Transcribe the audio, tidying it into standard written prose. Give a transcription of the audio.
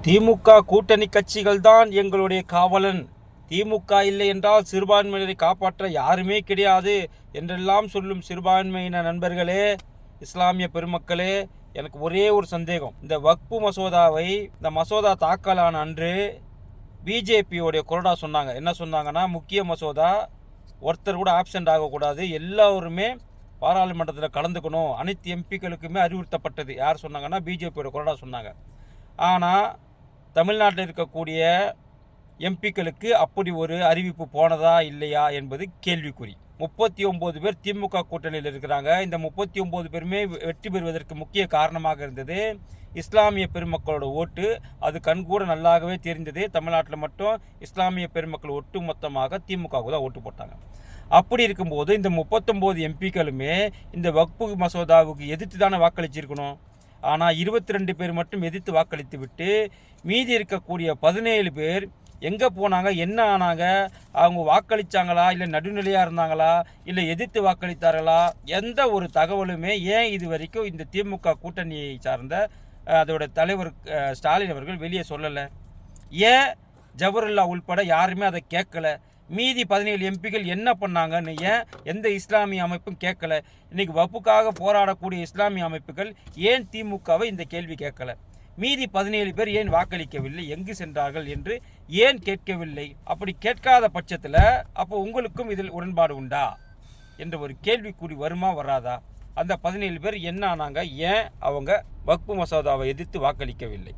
திமுக கூட்டணி கட்சிகள் தான் எங்களுடைய காவலன், திமுக இல்லை என்றால் சிறுபான்மையினரை காப்பாற்ற யாருமே கிடையாது என்றெல்லாம் சொல்லும் சிறுபான்மையின நண்பர்களே, இஸ்லாமிய பெருமக்களே, எனக்கு ஒரே ஒரு சந்தேகம். இந்த வக்பு மசோதாவை, இந்த மசோதா தாக்கலான அன்று பிஜேபியோடைய கொறடா சொன்னாங்க. என்ன சொன்னாங்கன்னா, முக்கிய மசோதா, ஒருத்தர் கூட ஆப்சென்ட் ஆகக்கூடாது, எல்லோருமே பாராளுமன்றத்தில் கலந்துக்கணும், அனைத்து எம்பிக்களுக்குமே அறிவுறுத்தப்பட்டது. யார் சொன்னாங்கன்னா பிஜேபியோட கொறடா சொன்னாங்க. ஆனால் தமிழ்நாட்டில் இருக்கக்கூடிய எம்பிக்களுக்கு அப்படி ஒரு அறிவிப்பு போனதா இல்லையா என்பது கேள்விக்குறி. 39 பேர் திமுக கூட்டணியில் இருக்கிறாங்க. இந்த 39 பேருமே வெற்றி பெறுவதற்கு முக்கிய காரணமாக இருந்தது இஸ்லாமிய பெருமக்களோட ஓட்டு. அது கண்கூட நல்லாகவே தெரிந்தது. தமிழ்நாட்டில் மட்டும் இஸ்லாமிய பெருமக்கள் ஒட்டு மொத்தமாக திமுகவுக்கு தான் ஓட்டு போட்டாங்க. அப்படி இருக்கும்போது இந்த 39 எம்பிக்களுமே இந்த வக்பு மசோதாவுக்கு எதிர்த்து தானே வாக்களிச்சிருக்கணும். ஆனால் 22 பேர் மட்டும் எதிர்த்து வாக்களித்து விட்டு மீதி இருக்கக்கூடிய 17 பேர் எங்கே போனாங்க, என்ன ஆனாங்க, அவங்க வாக்களித்தாங்களா, இல்லை நடுநிலையாக இருந்தாங்களா, இல்லை எதிர்த்து வாக்களித்தார்களா, எந்த ஒரு தகவலுமே ஏன் இது வரைக்கும் இந்த திமுக கூட்டணியை சார்ந்த அதோட தலைவர் ஸ்டாலின் அவர்கள் வெளியே சொல்லலை? ஏன் ஜவஹர்லா உள்பட யாருமே அதை கேட்கல? மீதி 17 எம்பிகள் என்ன பண்ணாங்கன்னு ஏன் எந்த இஸ்லாமிய அமைப்பும் கேட்கல? இன்றைக்கி வப்புக்காக போராடக்கூடிய இஸ்லாமிய அமைப்புகள் ஏன் திமுகவை இந்த கேள்வி கேட்கல? மீதி 17 பேர் ஏன் வாக்களிக்கவில்லை, எங்கு சென்றார்கள் என்று ஏன் கேட்கவில்லை? அப்படி கேட்காத பட்சத்தில் அப்போ உங்களுக்கும் இதில் உடன்பாடு உண்டா என்ற ஒரு கேள்விக்குறி வருமா வராதா? அந்த 17 பேர் என்ன ஆனாங்க? ஏன் அவங்க வக்பு மசோதாவை எதிர்த்து வாக்களிக்கவில்லை?